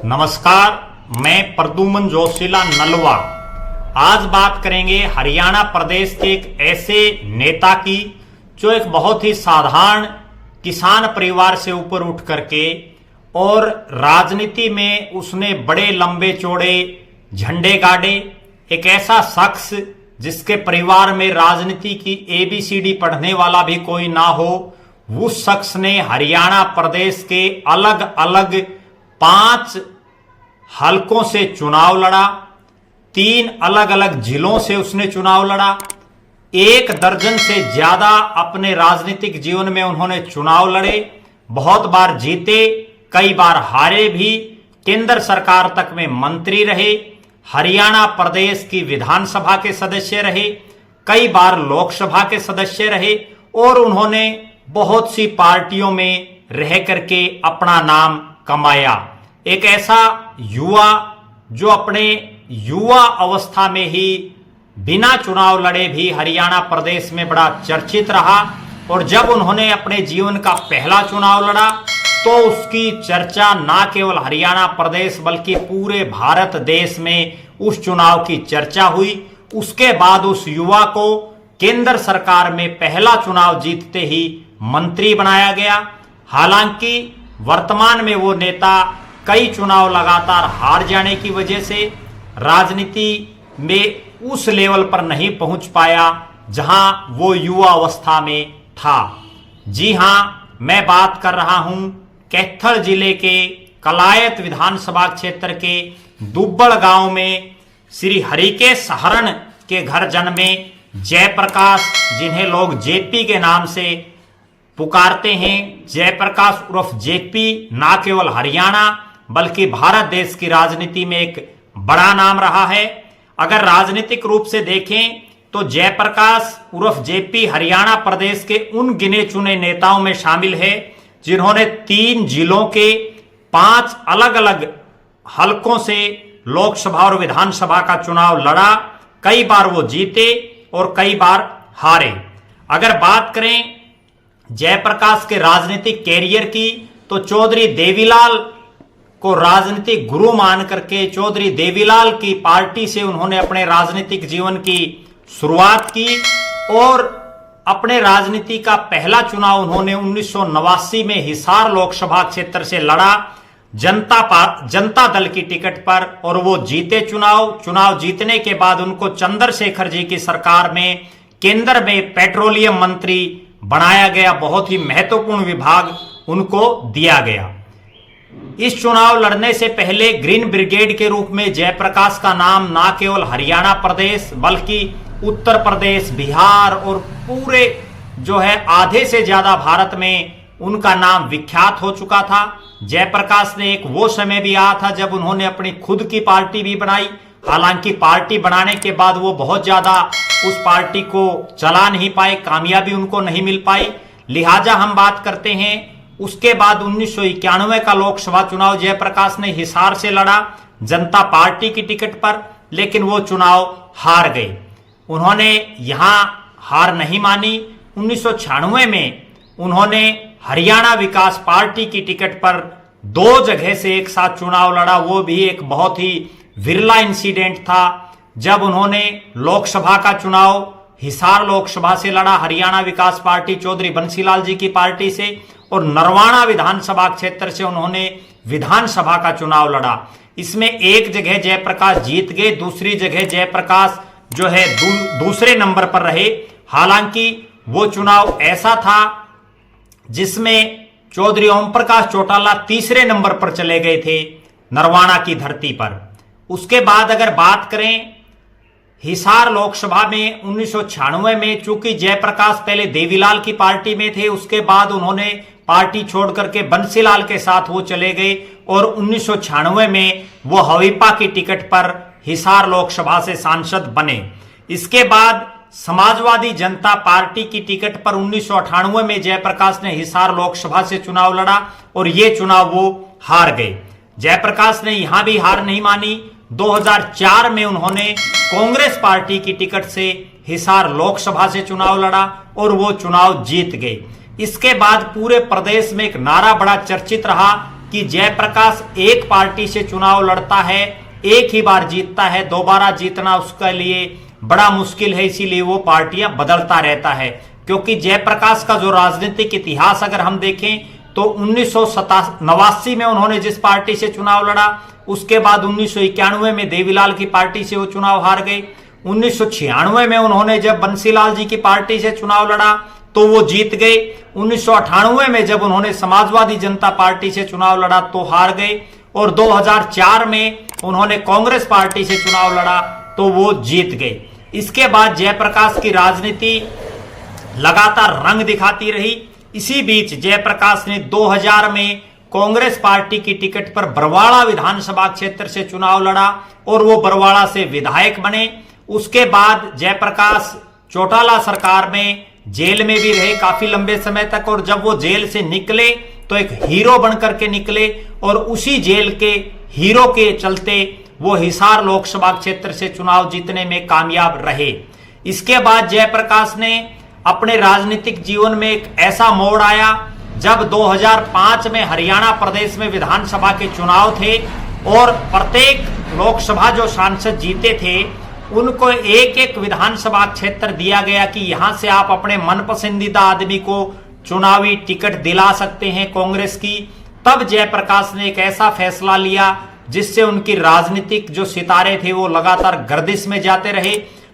नमस्कार, मैं प्रद्युमन जोशीला नलवा। आज बात करेंगे हरियाणा प्रदेश के एक ऐसे नेता की जो एक बहुत ही साधारण किसान परिवार से ऊपर उठ करके और राजनीति में उसने बड़े लंबे चौड़े झंडे गाड़े। एक ऐसा शख्स जिसके परिवार में राजनीति की ABCD पढ़ने वाला भी कोई ना हो, उस शख्स ने हरियाणा प्रदेश के अलग अलग 5 हलकों से चुनाव लड़ा। 3 अलग अलग जिलों से उसने चुनाव लड़ा। 1 दर्जन से ज्यादा अपने राजनीतिक जीवन में उन्होंने चुनाव लड़े। बहुत बार जीते, कई बार हारे भी। केंद्र सरकार तक में मंत्री रहे, हरियाणा प्रदेश की विधानसभा के सदस्य रहे, कई बार लोकसभा के सदस्य रहे और उन्होंने बहुत सी पार्टियों में रह करके अपना नाम कमाया। एक ऐसा युवा जो अपने युवा अवस्था में ही बिना चुनाव लड़े भी हरियाणा प्रदेश में बड़ा चर्चित रहा, और जब उन्होंने अपने जीवन का पहला चुनाव लड़ा तो उसकी चर्चा ना केवल हरियाणा प्रदेश बल्कि पूरे भारत देश में उस चुनाव की चर्चा हुई। उसके बाद उस युवा को केंद्र सरकार में पहला चुनाव जीतते ही मंत्री बनाया गया। हालांकि वर्तमान में वो नेता कई चुनाव लगातार हार जाने की वजह से राजनीति में उस लेवल पर नहीं पहुंच पाया जहां वो युवा अवस्था में था। जी हां, मैं बात कर रहा हूं कैथल जिले के कलायत विधानसभा क्षेत्र के दुब्बड़ गांव में श्री हरिकेश सहरण के घर जन्मे जयप्रकाश, जिन्हें लोग जेपी के नाम से पुकारते हैं। जयप्रकाश उर्फ जेपी ना केवल हरियाणा बल्कि भारत देश की राजनीति में एक बड़ा नाम रहा है। अगर राजनीतिक रूप से देखें तो जयप्रकाश उर्फ जेपी हरियाणा प्रदेश के उन गिने चुने नेताओं में शामिल है जिन्होंने 3 जिलों के 5 अलग अलग हलकों से लोकसभा और विधानसभा का चुनाव लड़ा। कई बार वो जीते और कई बार हारे। अगर बात करें जयप्रकाश के राजनीतिक कैरियर की तो चौधरी देवीलाल को राजनीतिक गुरु मान करके चौधरी देवीलाल की पार्टी से उन्होंने अपने राजनीतिक जीवन की शुरुआत की और अपने राजनीति का पहला चुनाव उन्होंने 1989 में हिसार लोकसभा क्षेत्र से लड़ा जनता दल की टिकट पर, और वो जीते चुनाव जीतने के बाद उनको चंद्रशेखर जी की सरकार में केंद्र में पेट्रोलियम मंत्री बनाया गया। बहुत ही महत्वपूर्ण विभाग उनको दिया गया। इस चुनाव लड़ने से पहले ग्रीन ब्रिगेड के रूप में जयप्रकाश का नाम ना केवल हरियाणा प्रदेश बल्कि उत्तर प्रदेश, बिहार और पूरे जो है आधे से ज्यादा भारत में उनका नाम विख्यात हो चुका था। जयप्रकाश ने एक वो समय भी आया था जब उन्होंने अपनी खुद की पार्टी भी बनाई। हालांकि पार्टी बनाने के बाद वो बहुत ज्यादा उस पार्टी को चला नहीं पाए, कामयाबी उनको नहीं मिल पाई। लिहाजा हम बात करते हैं उसके बाद 1991 का लोकसभा चुनाव जयप्रकाश ने हिसार से लड़ा जनता पार्टी की टिकट पर, लेकिन वो चुनाव हार गए। उन्होंने यहां हार नहीं मानी। 1996 में उन्होंने हरियाणा विकास पार्टी की टिकट पर 2 जगह से एक साथ चुनाव लड़ा। वो भी एक बहुत ही विरला इंसिडेंट था जब उन्होंने लोकसभा का चुनाव हिसार लोकसभा से लड़ा हरियाणा विकास पार्टी चौधरी बंसीलाल जी की पार्टी से, और नरवाना विधानसभा क्षेत्र से उन्होंने विधानसभा का चुनाव लड़ा। इसमें एक जगह जयप्रकाश जीत गए, दूसरी जगह जयप्रकाश जो है दूसरे नंबर पर रहे। हालांकि वो चुनाव ऐसा था जिसमें चौधरी ओम प्रकाश चौटाला तीसरे नंबर पर चले गए थे नरवाना की धरती पर। उसके बाद अगर बात करें हिसार लोकसभा में 1996 में, चूंकि जयप्रकाश पहले देवीलाल की पार्टी में थे, उसके बाद उन्होंने पार्टी छोड़ करके बंसीलाल के साथ वो चले गए और 1996 में वो हवीपा की टिकट पर हिसार लोकसभा से सांसद बने। इसके बाद समाजवादी जनता पार्टी की टिकट पर 1998 में जयप्रकाश ने हिसार लोकसभा से चुनाव लड़ा और ये चुनाव वो हार गए। जयप्रकाश ने यहां भी हार नहीं मानी। 2004 में उन्होंने कांग्रेस पार्टी की टिकट से हिसार लोकसभा से चुनाव लड़ा और वो चुनाव जीत गए। इसके बाद पूरे प्रदेश में एक नारा बड़ा चर्चित रहा कि जयप्रकाश एक पार्टी से चुनाव लड़ता है, एक ही बार जीतता है, दोबारा जीतना उसके लिए बड़ा मुश्किल है, इसीलिए वो पार्टियां बदलता रहता है। क्योंकि जयप्रकाश का जो राजनीतिक इतिहास अगर हम देखें तो 1989 में उन्होंने जिस पार्टी से चुनाव लड़ा, उसके बाद 1991 में देवीलाल की पार्टी से वो चुनाव हार गए। 1996 में उन्होंने जब बंसीलाल जी की पार्टी से चुनाव लड़ा तो वो जीत गए। 1998 में जब उन्होंने समाजवादी जनता पार्टी से चुनाव लड़ा तो हार गए। और 2004 में उन्होंने कांग्रेस पार्टी से चुनाव लड़ा तो वो जीत गए। इसके बाद जयप्रकाश की राजनीति लगातार रंग दिखाती रही। इसी बीच जयप्रकाश ने 2000 में कांग्रेस पार्टी की टिकट पर बरवाड़ा विधानसभा क्षेत्र से चुनाव लड़ा और वो बरवाड़ा से विधायक बने। उसके बाद जयप्रकाश चौटाला सरकार में जेल में भी रहे काफी लंबे समय तक, और जब वो जेल से निकले तो एक हीरो बनकर के निकले, और उसी जेल के हीरो के चलते वो हिसार लोकसभा क्षेत्र से चुनाव जीतने में कामयाब रहे। इसके बाद जयप्रकाश ने अपने राजनीतिक जीवन में एक ऐसा मोड़ आया जब 2005 में हरियाणा प्रदेश में विधानसभा के चुनाव थे और प्रत्येक लोकसभा जो सांसद जीते थे उनको एक एक विधानसभा क्षेत्र दिया गया कि यहां से आप अपने मनपसंदीदा आदमी को चुनावी टिकट दिला सकते हैं कांग्रेस की। तब जयप्रकाश ने एक ऐसा फैसला लिया जिससे उनकी राजनीतिक जो सितारे थे वो लगातार गर्दिश में जाते रहे।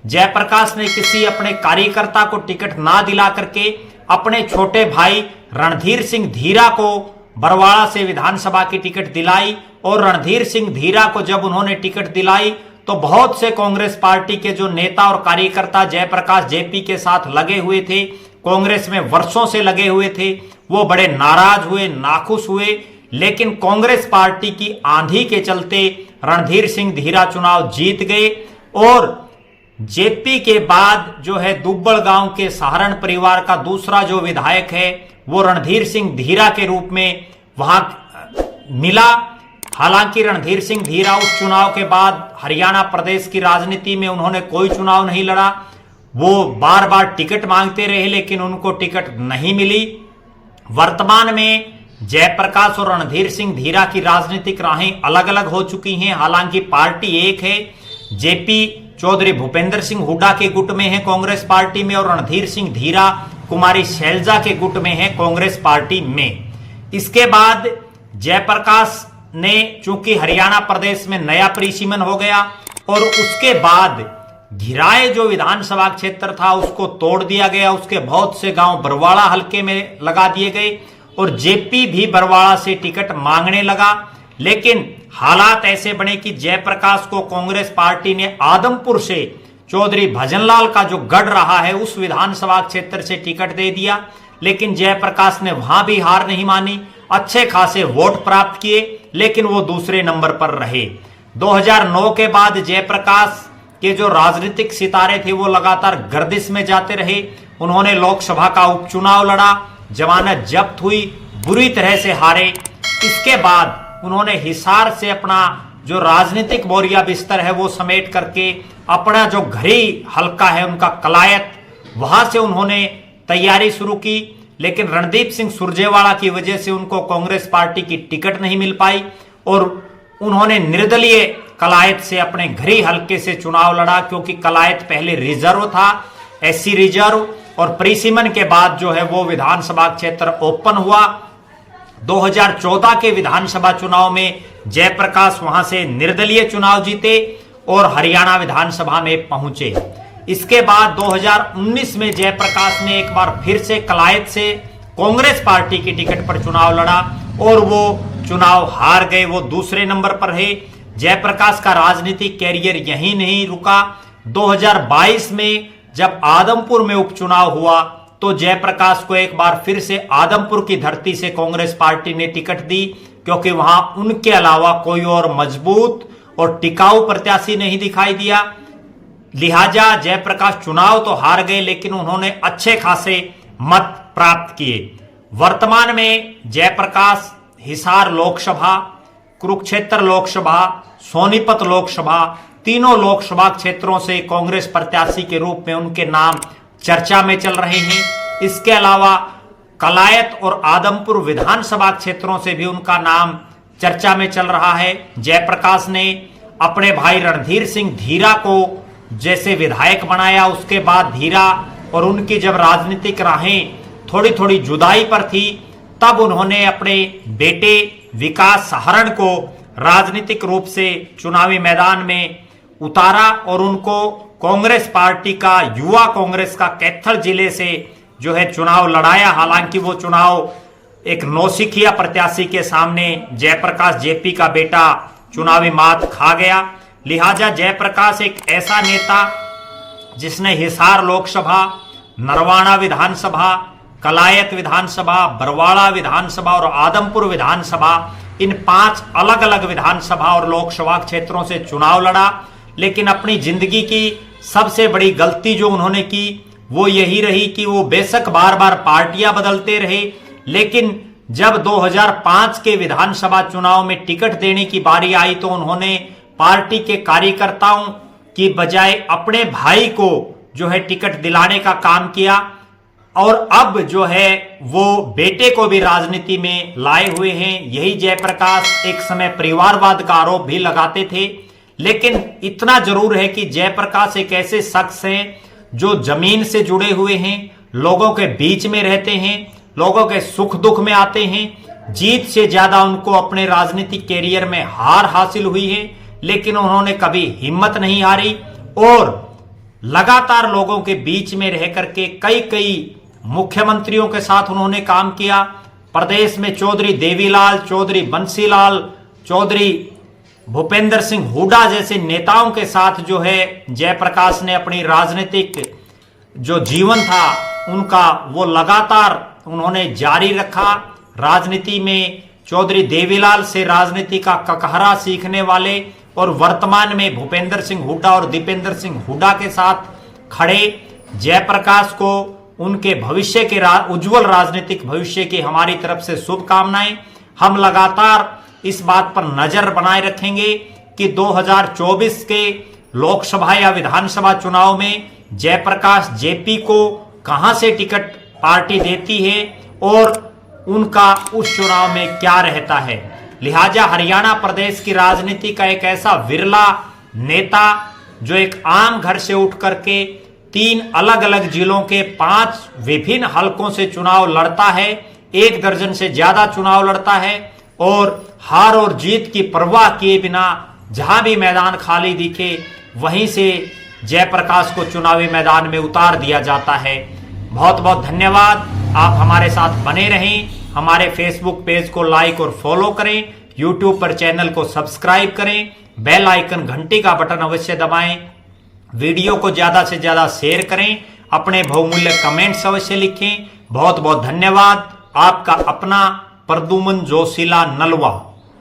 जयप्रकाश ने किसी अपने कार्यकर्ता को टिकट ना दिला करके अपने छोटे भाई रणधीर सिंह धीरा को बरवाड़ा से विधानसभा की टिकट दिलाई, और रणधीर सिंह धीरा को जब उन्होंने टिकट दिलाई तो बहुत से कांग्रेस पार्टी के जो नेता और कार्यकर्ता जयप्रकाश जेपी के साथ लगे हुए थे, कांग्रेस में वर्षों से लगे हुए थे, वो बड़े नाराज हुए, नाखुश हुए। लेकिन कांग्रेस पार्टी की आंधी के चलते रणधीर सिंह धीरा चुनाव जीत गए, और जेपी के बाद जो है दुब्बड़ गांव के सहारण परिवार का दूसरा जो विधायक है वो रणधीर सिंह धीरा के रूप में वहां मिला। हालांकि रणधीर सिंह धीरा उस चुनाव के बाद हरियाणा प्रदेश की राजनीति में उन्होंने कोई चुनाव नहीं लड़ा। वो बार बार टिकट मांगते रहे लेकिन उनको टिकट नहीं मिली। वर्तमान में जयप्रकाश और रणधीर सिंह धीरा की राजनीतिक राहें अलग अलग हो चुकी हैं। हालांकि पार्टी एक है, जेपी चौधरी भूपेंद्र सिंह हुड्डा के गुट में है कांग्रेस पार्टी में, और रणधीर सिंह धीरा कुमारी शैलजा के गुट में है कांग्रेस पार्टी में। इसके बाद जयप्रकाश ने चूंकि हरियाणा प्रदेश में नया परिसीमन हो गया और उसके बाद घिराए जो विधानसभा क्षेत्र था उसको तोड़ दिया गया, उसके बहुत से गांव बरवाड़ा हलके में लगा दिए गए और जेपी भी बरवाड़ा से टिकट मांगने लगा। लेकिन हालात ऐसे बने कि जयप्रकाश को कांग्रेस पार्टी ने आदमपुर से चौधरी भजनलाल का जो गढ़ रहा है उस विधानसभा क्षेत्र से टिकट दे दिया। लेकिन जयप्रकाश ने वहां भी हार नहीं मानी, अच्छे खासे वोट प्राप्त किए, लेकिन वो दूसरे नंबर पर रहे। 2009 के बाद जयप्रकाश के जो राजनीतिक सितारे थे वो लगातार गर्दिश में जाते रहे। उन्होंने लोकसभा का उपचुनाव लड़ा, जमानत जब्त हुई, बुरी तरह से हारे। इसके बाद उन्होंने हिसार से अपना जो राजनीतिक बोरिया बिस्तर है वो समेट करके अपना जो घरी हलका है उनका कलायत, वहां से उन्होंने तैयारी शुरू की। लेकिन रणदीप सिंह सुरजेवाला की वजह से उनको कांग्रेस पार्टी की टिकट नहीं मिल पाई और उन्होंने निर्दलीय कलायत से अपने घरी हलके से चुनाव लड़ा, क्योंकि कलायत पहले रिजर्व था, एससी रिजर्व, और परिसीमन के बाद जो है वो विधानसभा क्षेत्र ओपन हुआ। 2014 के विधानसभा चुनाव में जयप्रकाश वहां से निर्दलीय चुनाव जीते और हरियाणा विधानसभा में पहुंचे। इसके बाद 2019 में जयप्रकाश ने एक बार फिर से कलायत से कांग्रेस पार्टी की टिकट पर चुनाव लड़ा और वो चुनाव हार गए, वो दूसरे नंबर पर है। जयप्रकाश का राजनीतिक कैरियर यहीं नहीं रुका। 2022 में जब आदमपुर में उपचुनाव हुआ तो जयप्रकाश को एक बार फिर से आदमपुर की धरती से कांग्रेस पार्टी ने टिकट दी, क्योंकि वहां उनके अलावा कोई और मजबूत और टिकाऊ प्रत्याशी नहीं दिखाई दिया। लिहाजा जयप्रकाश चुनाव तो हार गए लेकिन उन्होंने अच्छे खासे मत प्राप्त किए। वर्तमान में जयप्रकाश हिसार लोकसभा, कुरुक्षेत्र लोकसभा, सोनीपत लोकसभा, तीनों लोकसभा क्षेत्रों से कांग्रेस प्रत्याशी के रूप में उनके नाम चर्चा में चल रहे हैं। इसके अलावा कलायत और आदमपुर विधानसभा क्षेत्रों से भी उनका नाम चर्चा में चल रहा है। जयप्रकाश ने अपने भाई रणधीर सिंह धीरा को जैसे विधायक बनाया, उसके बाद धीरा और उनकी जब राजनीतिक राहें थोड़ी थोड़ी जुदाई पर थी, तब उन्होंने अपने बेटे विकास सहारण को राजनीतिक रूप से चुनावी मैदान में उतारा और उनको कांग्रेस पार्टी का, युवा कांग्रेस का कैथल जिले से जो है चुनाव लड़ाया। हालांकि वो चुनाव एक नौसिखिया प्रत्याशी के सामने जयप्रकाश जेपी का बेटा चुनावी मात खा गया। लिहाजा जयप्रकाश एक ऐसा नेता जिसने हिसार लोकसभा, नरवाना विधानसभा, कलायत विधानसभा, बरवाड़ा विधानसभा और आदमपुर विधानसभा, इन 5 अलग अलग विधानसभा और लोकसभा क्षेत्रों से चुनाव लड़ा। लेकिन अपनी जिंदगी की सबसे बड़ी गलती जो उन्होंने की वो यही रही कि वो बेशक बार बार पार्टियां बदलते रहे, लेकिन जब 2005 के विधानसभा चुनाव में टिकट देने की बारी आई तो उन्होंने पार्टी के कार्यकर्ताओं की बजाय अपने भाई को जो है टिकट दिलाने का काम किया। और अब जो है वो बेटे को भी राजनीति में लाए हुए हैं। यही जयप्रकाश एक समय परिवारवाद का आरोप भी लगाते थे। लेकिन इतना जरूर है कि जयप्रकाश एक ऐसे शख्स हैं जो जमीन से जुड़े हुए हैं, लोगों के बीच में रहते हैं, लोगों के सुख दुख में आते हैं। जीत से ज्यादा उनको अपने राजनीतिक कैरियर में हार हासिल हुई है, लेकिन उन्होंने कभी हिम्मत नहीं हारी और लगातार लोगों के बीच में रह करके कई मुख्यमंत्रियों के साथ उन्होंने काम किया। प्रदेश में चौधरी देवीलाल, चौधरी बंसीलाल, चौधरी भूपेंद्र सिंह हुड्डा जैसे नेताओं के साथ जो है जयप्रकाश ने अपनी राजनीतिक जो जीवन था उनका वो लगातार उन्होंने जारी रखा। राजनीति में चौधरी देवीलाल से राजनीति का ककहरा सीखने वाले और वर्तमान में भूपेंद्र सिंह हुड्डा और दीपेंद्र सिंह हुड्डा के साथ खड़े जयप्रकाश को उनके भविष्य के उज्जवल राजनीतिक भविष्य की हमारी तरफ से शुभकामनाएं। हम लगातार इस बात पर नजर बनाए रखेंगे कि 2024 के लोकसभा या विधानसभा चुनाव में जयप्रकाश जेपी को कहां से टिकट पार्टी देती है और उनका उस चुनाव में क्या रहता है। लिहाजा हरियाणा प्रदेश की राजनीति का एक ऐसा विरला नेता जो एक आम घर से उठ करके 3 अलग अलग जिलों के 5 विभिन्न हलकों से चुनाव लड़ता है, 1 दर्जन से ज्यादा चुनाव लड़ता है और हार और जीत की परवाह किए बिना जहां भी मैदान खाली दिखे वहीं से जयप्रकाश को चुनावी मैदान में उतार दिया जाता है। बहुत बहुत धन्यवाद। आप हमारे साथ बने रहें, हमारे फेसबुक पेज को लाइक और फॉलो करें, यूट्यूब पर चैनल को सब्सक्राइब करें, बेल आइकन घंटी का बटन अवश्य दबाएं, वीडियो को ज्यादा से ज्यादा शेयर करें, अपने बहुमूल्य कमेंट्स अवश्य लिखें। बहुत बहुत धन्यवाद। आपका अपना प्रद्युमन जोशीला नलवा।